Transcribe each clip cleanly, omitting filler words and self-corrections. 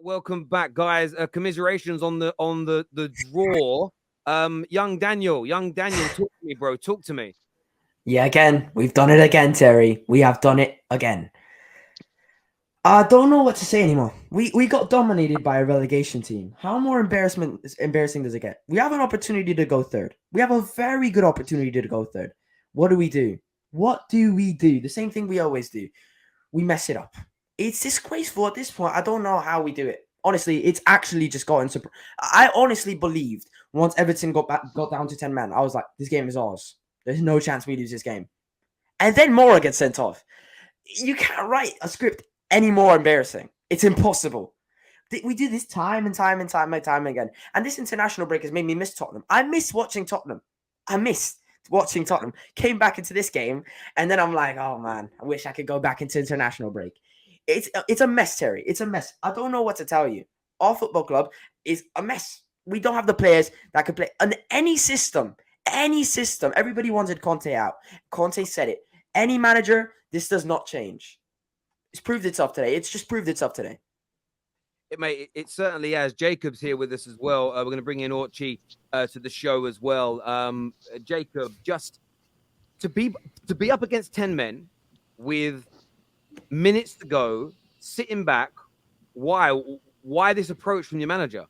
Welcome back, guys. Commiserations on the draw. Young Daniel, talk to me, bro. Talk to me. Yeah, again, we've done it again, Terry. We have done it again. I don't know what to say anymore. We got dominated by a relegation team. How more embarrassing does it get? We have an opportunity to go third. We have a very good opportunity to go third. What do? What do we do? The same thing we always do. We mess it up. It's disgraceful at this point. I don't know how we do it. Honestly, it's actually just gotten super. I honestly believed once Everton got down to 10 men, I was like, this game is ours. There's no chance we lose this game. And then Mora gets sent off. You can't write a script any more embarrassing. It's impossible. We do this time and time again. And this international break has made me miss Tottenham. I miss watching Tottenham. Came back into this game, and then I'm like, oh man, I wish I could go back into international break. It's a mess, Terry. It's a mess. I don't know what to tell you. Our football club is a mess. We don't have the players that could play on any system. Everybody wanted Conte out. Conte said it. Any manager, this does not change. It's proved itself today. It's just proved itself today. It certainly has. Jacob's here with us as well. We're going to bring in Orchi to the show as well. Jacob, just to be up against 10 men with minutes to go, sitting back. Why this approach from your manager?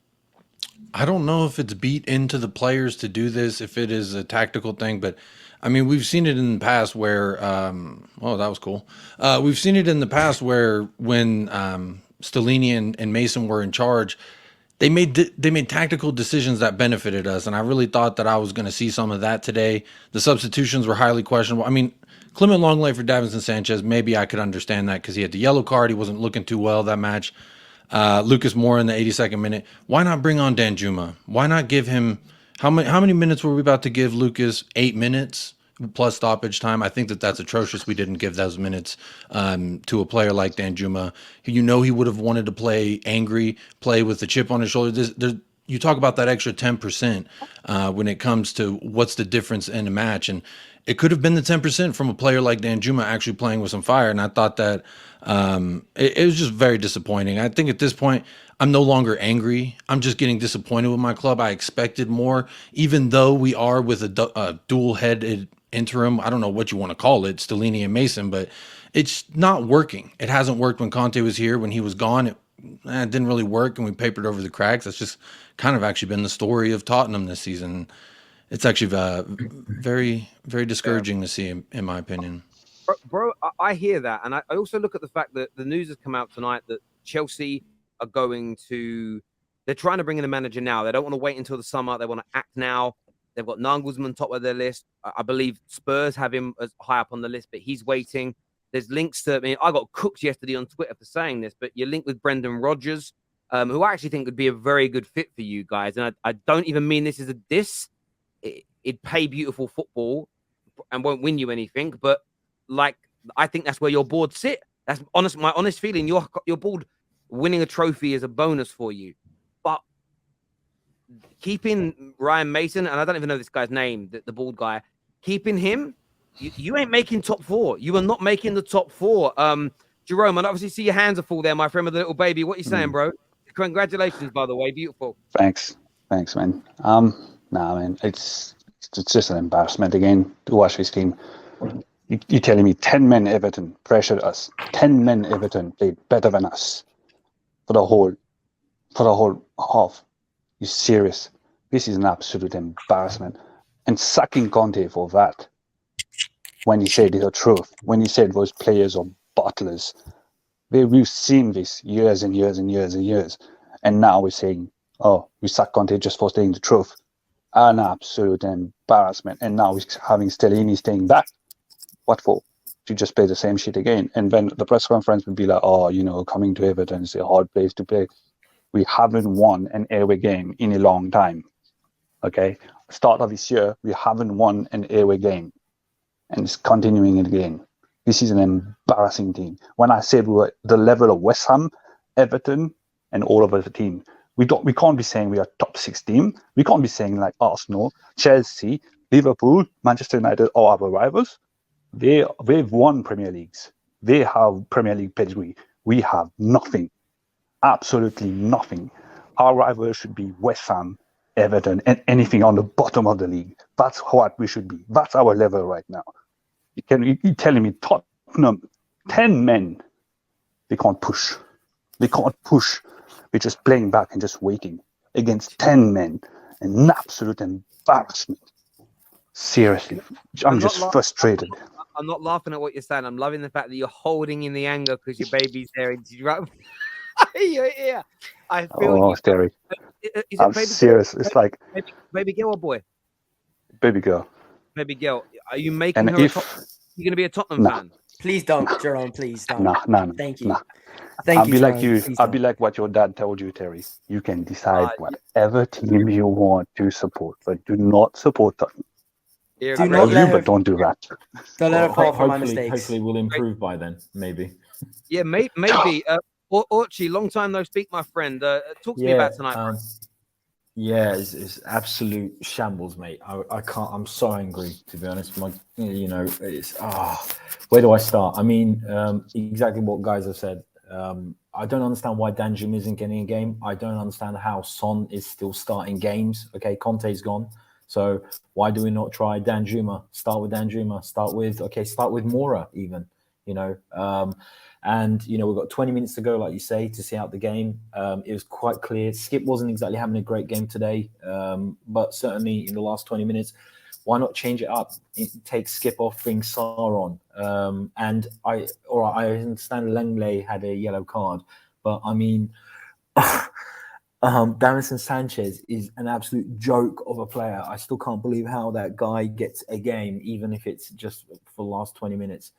I don't know if it's beat into the players to do this, if it is a tactical thing, but I mean, we've seen it in the past where, that was cool. We've seen it in the past where when Stellini and Mason were in charge, they made tactical decisions that benefited us, and I really thought that I was going to see some of that today. The substitutions were highly questionable. I mean, Clement Longley for Davinson Sanchez, maybe I could understand that because he had the yellow card. He wasn't looking too well that match. Lucas Moura in the 82nd minute. Why not bring on Danjuma? Why not give him how many minutes were we about to give Lucas? 8 minutes plus stoppage time. I think that's atrocious. We didn't give those minutes to a player like Danjuma. He would have wanted to play angry, play with the chip on his shoulder. You talk about that extra 10% when it comes to what's the difference in a match, and it could have been the 10% from a player like Danjuma actually playing with some fire. And I thought that it was just very disappointing. I think at this point, I'm no longer angry. I'm just getting disappointed with my club. I expected more, even though we are with a dual-headed interim. I don't know what you want to call it, Stellini and Mason, but it's not working. It hasn't worked when Conte was here. When he was gone, it didn't really work, and we papered over the cracks. That's just kind of actually been the story of Tottenham this season. It's actually very, very discouraging to see, in my opinion. Bro, I hear that. And I also look at the fact that the news has come out tonight that Chelsea are they're trying to bring in a manager now. They don't want to wait until the summer. They want to act now. They've got Nagelsmann top of their list. I believe Spurs have him as high up on the list, but he's waiting. There's links to, I got cooked yesterday on Twitter for saying this, but you're linked with Brendan Rodgers, who I actually think would be a very good fit for you guys. And I don't even mean this as a diss. It'd pay beautiful football and won't win you anything, but I think that's where your board sit. That's my honest feeling. Your board winning a trophy is a bonus for you, but keeping Ryan Mason, and I don't even know this guy's name, the bald guy, keeping him, you ain't making top four. You are not making the top four. Jerome, I obviously see your hands are full there, my friend with the little baby. What are you saying, bro? Congratulations, by the way, beautiful. Thanks, man. Man, it's just an embarrassment again to watch this team. You're telling me 10 men Everton pressured us. 10 men Everton played better than us for the whole half. You serious? This is an absolute embarrassment. And sacking Conte for that, when he said the truth, when he said those players are butlers, we've seen this years and years and years and years. And now we're saying, oh, we sack Conte just for saying the truth. An absolute embarrassment. And now we're having Stellini staying back. What for? To just play the same shit again. And then the press conference would be like, coming to Everton is a hard place to play. We haven't won an away game in a long time. Okay? Start of this year, we haven't won an away game. And it's continuing it again. This is an embarrassing team. When I said we were the level of West Ham, Everton, and all of the team, we can't be saying we are top 6 team. We can't be saying like Arsenal, Chelsea, Liverpool, Manchester United, or our rivals. They've won Premier Leagues. They have Premier League pedigree. We have nothing. Absolutely nothing. Our rival should be West Ham, Everton, and anything on the bottom of the league. That's what we should be. That's our level right now. You're telling me Tottenham, 10 men, they can't push. They can't push. We're just playing back and just waiting against 10 men. An absolute embarrassment. Seriously, I'm just frustrated. I'm not laughing at what you're saying. I'm loving the fact that you're holding in the anger because your baby's there. And you're here. I feel Terry. I'm serious. It's like baby girl or boy? Baby girl. Baby girl. Are you making And her? You're going to be a Tottenham fan? Please don't, Jerome. Please don't. Nah. Thank you. Nah. Thank I'll you. be Jerome. like you. Please I'll don't. be like what your dad told you, Terry. You can decide whatever team you want to support, but do not support Tottenham. Do not let her, but don't do that. Don't let her fall for my Hopefully, mistakes. hopefully we'll improve by then, maybe. Yeah, maybe. Orchie, long time no speak, my friend. Talk to me about tonight. Yeah, it's absolute shambles, mate. I can't. I'm so angry, to be honest. It's where do I start? I mean, exactly what guys have said. I don't understand why Danjum isn't getting a game. I don't understand how Son is still starting games. Okay, Conte's gone. So why do we not try Danjuma? Start with Danjuma. Start with Mora even, and we've got 20 minutes to go, like you say, to see out the game. It was quite clear. Skip wasn't exactly having a great game today, but certainly in the last 20 minutes, why not change it up? Take Skip off, bring Sarr on. And I understand Langley had a yellow card, but I mean, Davinson Sanchez is an absolute joke of a player. I still can't believe how that guy gets a game, even if it's just for the last 20 minutes.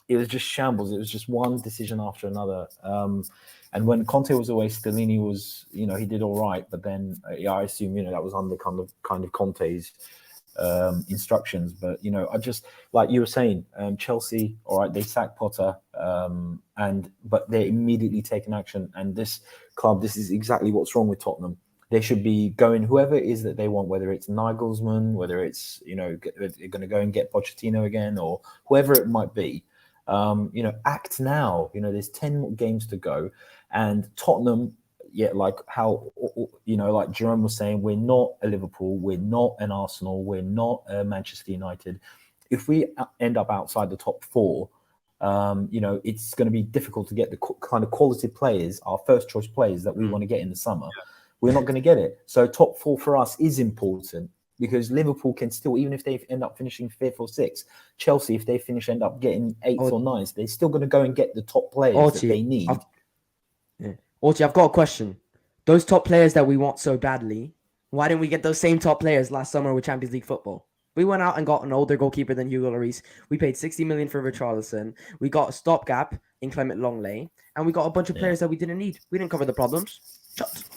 It was just shambles. It was just one decision after another. And when Conte was away, Stellini was, he did all right. But then, I assume, that was under kind of Conte's instructions. But, I just, like you were saying, Chelsea, all right, they sacked Potter, but they immediately taken action. And this club, this is exactly what's wrong with Tottenham. They should be going whoever it is that they want, whether it's Nagelsmann, whether it's, they're going to go and get Pochettino again, or whoever it might be. Act now. There's 10 more games to go. And Tottenham, like how, like Jerome was saying, we're not a Liverpool, we're not an Arsenal, we're not a Manchester United. If we end up outside the top four, it's going to be difficult to get the kind of quality players, our first choice players that we want to get in the summer. Yeah. We're not going to get it. So top four for us is important because Liverpool can still, even if they end up finishing 5th or 6th, Chelsea, if they end up getting 8th or 9th, they're still going to go and get the top players that they need. Orchie, I've got a question. Those top players that we want so badly, why didn't we get those same top players last summer with Champions League football? We went out and got an older goalkeeper than Hugo Lloris. We paid 60 million for Richarlison. We got a stopgap in Clement Longley, and we got a bunch of players that we didn't need. We didn't cover the problems.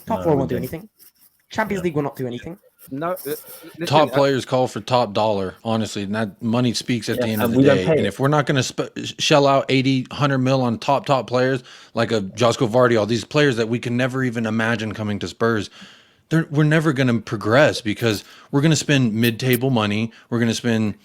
Top four won't do anything. Champions League will not do anything. No, top players call for top dollar, honestly, and that money speaks at the end of the day. And if we're not going to shell out 80, 100 mil on top players like a Josko Vardy, all these players that we can never even imagine coming to Spurs, we're never going to progress because we're going to spend mid-table money. We're going to spend,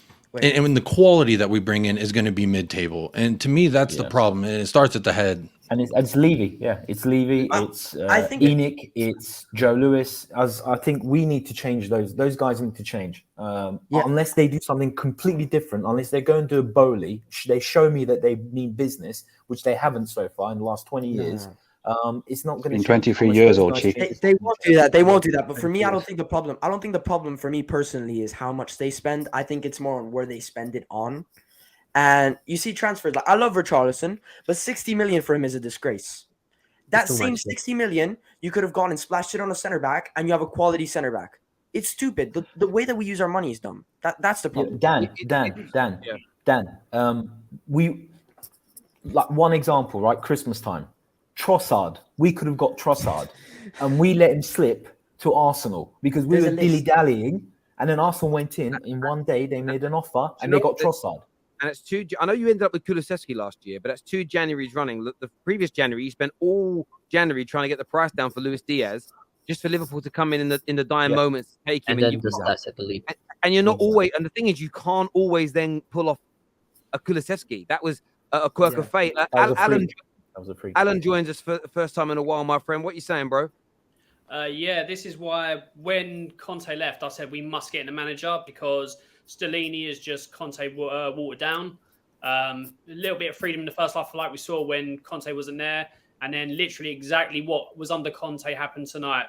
and the quality that we bring in is going to be mid-table. And to me, that's the problem. And it starts at the head. And it's Levy, it's Levy, it's Enoch, it's Joe Lewis. I think we need to change those. Those guys need to change. Unless they do something completely different, unless they go and do a Bowley, they show me that they mean business, which they haven't so far in the last 20 years. It's not going to. In 23 years old, Chief. They won't do that. They won't do that. But for me, I don't think the problem for me personally is how much they spend. I think it's more on where they spend it on. And you see transfers like I love Richarlison, but 60 million for him is a disgrace. That same 60 million, you could have gone and splashed it on a center back, and you have a quality center back. It's stupid. The way that we use our money is dumb. That's the problem. Dan. We like one example, right? Christmas time, Trossard. We could have got Trossard, and we let him slip to Arsenal because we were dilly-dallying, and then Arsenal went in one day. They made an offer, and they got Trossard. And it's I know you ended up with Kulusevski last year, but that's 2 Januaries running. The previous January, you spent all January trying to get the price down for Luis Diaz, just for Liverpool to come in the dying moments, take him. And then just I believe. And you're not always. And the thing is, you can't always then pull off a Kulusevski. That was a quirk of fate. That was a free. Alan joins us for the first time in a while, my friend. What you saying, bro? Yeah, this is why when Conte left, I said we must get in a manager because Stellini is just Conte watered down. A little bit of freedom in the first half, like we saw when Conte wasn't there. And then literally exactly what was under Conte happened tonight.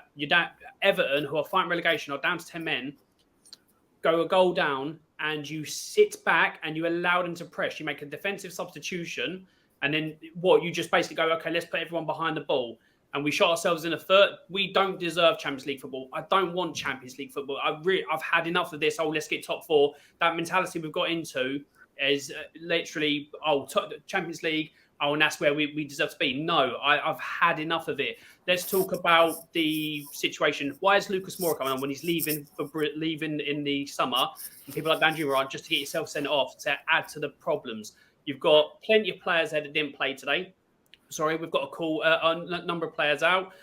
Everton, who are fighting relegation, are down to 10 men, go a goal down, and you sit back and you allow them to press. You make a defensive substitution, and then you just basically go, okay, let's put everyone behind the ball. And we shot ourselves in the foot. We don't deserve Champions League football. I don't want Champions League football. I've had enough of this. Oh, let's get top four. That mentality we've got into is literally, Champions League. Oh, and that's where we deserve to be. No, I've had enough of it. Let's talk about the situation. Why is Lucas Moura coming on when he's leaving in the summer? And people like Danjuma are just to get yourself sent off to add to the problems. You've got plenty of players there that didn't play today. Sorry, we've got to call a number of players out.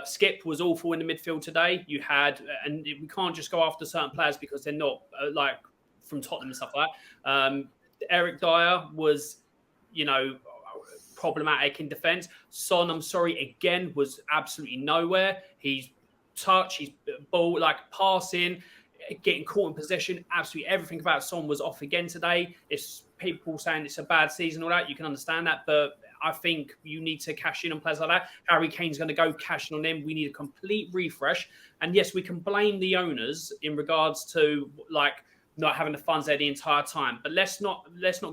Skip was awful in the midfield today. You had, and we can't just go after certain players because they're not like from Tottenham and stuff like that. Eric Dyer was, problematic in defence. Son, I'm sorry, again, was absolutely nowhere. He's ball, like passing, getting caught in possession. Absolutely everything about Son was off again today. It's people saying it's a bad season, all that. You can understand that, but I think you need to cash in on players like that. Harry Kane's going to go cash in on them. We need a complete refresh. And yes, we can blame the owners in regards to not having the funds there the entire time. But let's not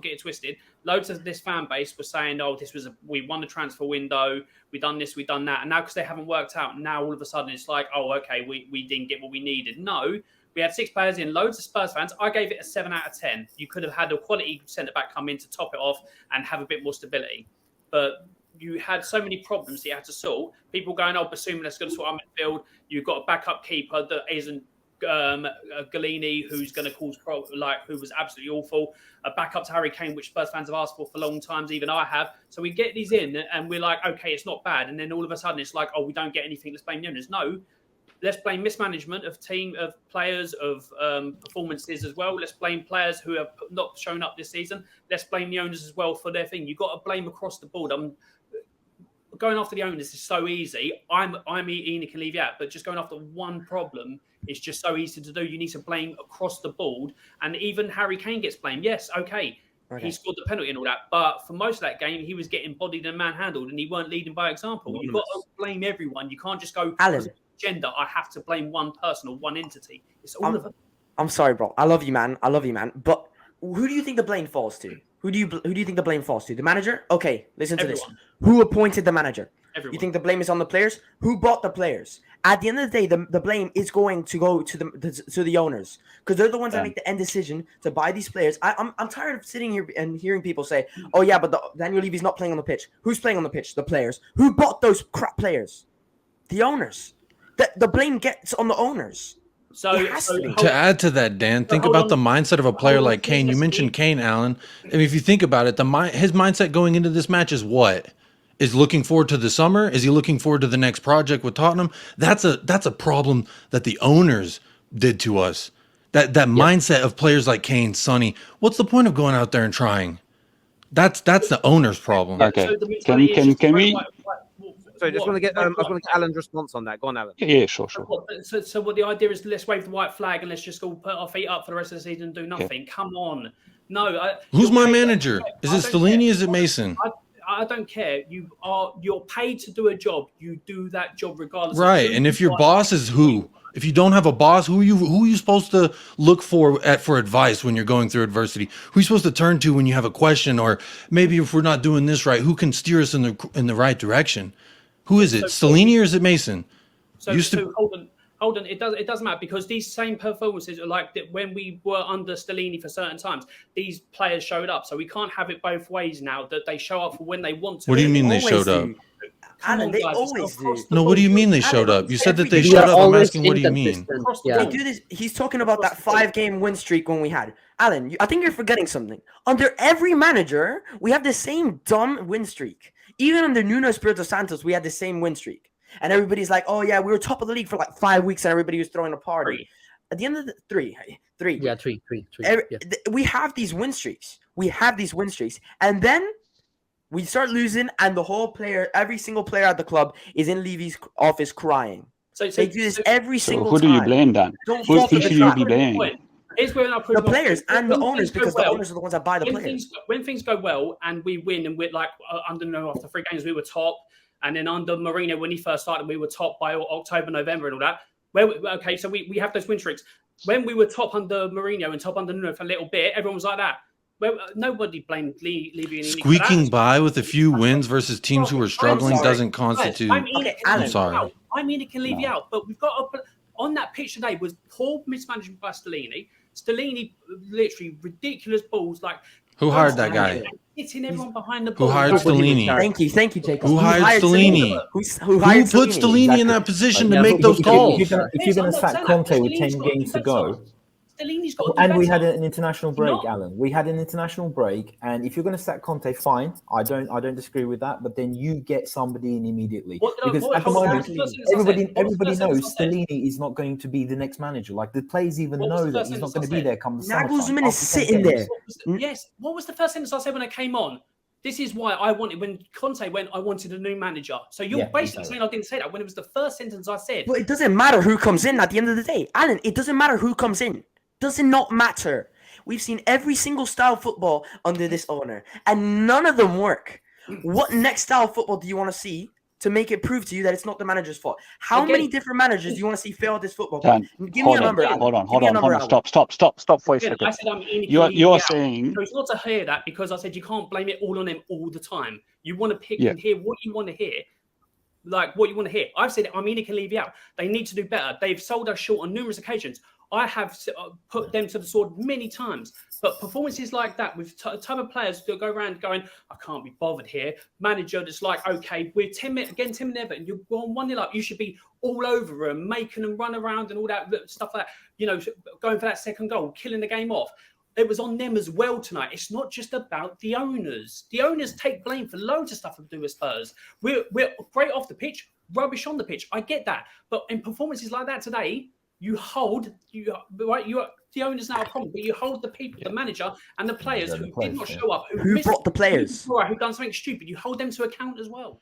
get it twisted. Loads of this fan base were saying, "Oh, we won the transfer window. We done this, we done that." And now because they haven't worked out, now all of a sudden it's like, "Oh, okay, we didn't get what we needed." No, we had 6 players in. Loads of Spurs fans. I gave it a 7 out of 10. You could have had a quality centre back come in to top it off and have a bit more stability. But you had so many problems that you had to solve. People going, "Oh, Basuma, let's go to sort our midfield." You've got a backup keeper that isn't Galini, who's going to cause who was absolutely awful. A backup to Harry Kane, which Spurs fans have asked for long times, even I have. So we get these in, and we're like, okay, it's not bad. And then all of a sudden, it's like, oh, we don't get anything. Let's blame the owners. No, let's blame mismanagement of team, of players, of performances as well. Let's blame players who have not shown up this season. Let's blame the owners as well for their thing. You've got to blame across the board. Going after the owners is so easy. I'm Ian can leave you out, but just going after one problem is just so easy to do. You need to blame across the board, and even Harry Kane gets blamed. Yes, okay. He scored the penalty and all that, but for most of that game, he was getting bodied and manhandled, and he weren't leading by example. You've got to blame everyone. You can't just go, Alan, gender. I have to blame one person or one entity. It's all of them. I'm sorry, bro. I love you, man. But who do you think the blame falls to? Who do you think the blame falls to? The manager? Okay, listen to this. Who appointed the manager? Everyone. You think the blame is on the players? Who bought the players? At the end of the day, the blame is going to go to the owners because they're the ones that make the end decision to buy these players. I'm tired of sitting here and hearing people say, "Oh yeah, but Daniel Levy's not playing on the pitch." Who's playing on the pitch? The players. Who bought those crap players? The owners. The blame gets on the owners. So to add to that, Dan, think about the mindset of a player like Kane. You mentioned Kane, Alan. I mean, if you think about it, his mindset going into this match is what? Is looking forward to the summer? Is he looking forward to the next project with Tottenham? That's a problem that the owners did to us. That mindset of players like Kane, Sonny. What's the point of going out there and trying? That's the owner's problem. Okay. So Can we? Sorry, I just want to get Alan's response on that. Go on, Alan. Yeah, sure. So what the idea is, let's wave the white flag and let's just go put our feet up for the rest of the season and do nothing. Yeah. Come on. No. Who's my manager? Is it Stellini? Is it Mason? I don't care. You're paid to do a job. You do that job regardless. Right. And if your boss is who? If you don't have a boss, who are you supposed to look for advice when you're going through adversity? Who are you supposed to turn to when you have a question, or maybe if we're not doing this right, who can steer us in the right direction? Who is it? Stellini or is it Mason? So hold on. It doesn't matter because these same performances are like when we were under Stellini for certain times. These players showed up, so we can't have it both ways now. That they show up for when they want to. What do you mean they showed up? Alan, they always do. No, what do you mean they showed up? You said that they showed up. I'm asking, what do you mean? They do this. He's talking about that 5-game win streak when we had. Alan, I think you're forgetting something. Under every manager, we have the same dumb win streak. Even under Nuno Espirito Santos, we had the same win streak. And everybody's like, "Oh yeah, we were top of the league for like 5 weeks, and everybody was throwing a party." At the end of the three. Yeah, three. We have these win streaks. And then We start losing, and the whole player, every single player at the club is in Levy's office crying. They do this every So single who do you time. blame then? Don't Who fall for the should you trap. be blaming? Here's where I The players and the owners, because the owners are the ones that buy the players. When things go well and we win, and we're like after 3 games we were top, and then under Mourinho when he first started we were top by October, November, and all that. Okay, so we have those win streaks. When we were top under Mourinho and top under Nuno for a little bit, everyone was like that. Well, nobody blamed Levy. Squeaking by with a few wins versus teams who are struggling doesn't constitute. I'm sorry. I mean, it can leave you out, but we've got to put on that pitch today was poor mismanagement by Stellini. Stellini, literally ridiculous balls. Like Who hired that guy? Hitting everyone behind the ball. Who hired Stellini? Thank you, Jacob. Who hired Stellini? Who hired put Stellini in that position to make those calls? If you're going to sack Conte with 10 games to go, and we had an international break, Alan. We had an international break, and if you're going to sack Conte, fine. I don't disagree with that. But then you get somebody in immediately, because at the moment everybody knows Stellini is not going to be the next manager. Like the players even know that he's not going to be there come the summer. Nagelsmann is sitting there. Yes. What was the first sentence I said when I came on? This is why I wanted, when Conte went, I wanted a new manager. So you're basically saying I didn't say that when it was the first sentence I said. But it doesn't matter who comes in at the end of the day. Alan, it doesn't matter who comes in. Does it not matter? We've seen every single style of football under this owner, and none of them work. What next style of football do you want to see to make it prove to you that it's not the manager's fault? How many different managers do you want to see fail at this football? Give me a number. Hold on. Stop for a second. I said You're saying... So it's not to hear that, because I said you can't blame it all on him all the time. You want to pick and hear what you want to hear. Like what you want to hear. I've said Armenia can leave you out. They need to do better. They've sold us short on numerous occasions. I have put them to the sword many times, but performances like that with a type of players that go around going, I can't be bothered here. Manager that's like, okay, we're 10 minutes against him and Everton. You're on 1-0 up. You should be all over them, making them run around and all that stuff like that. You know, going for that second goal, killing the game off. It was on them as well tonight. It's not just about the owners. The owners take blame for loads of stuff to do with Spurs. We're great off the pitch, rubbish on the pitch. I get that, but in performances like that today, the owners now a problem, but you hold the people, the manager and the players who did not show up, who brought the players, who done something stupid. You hold them to account as well.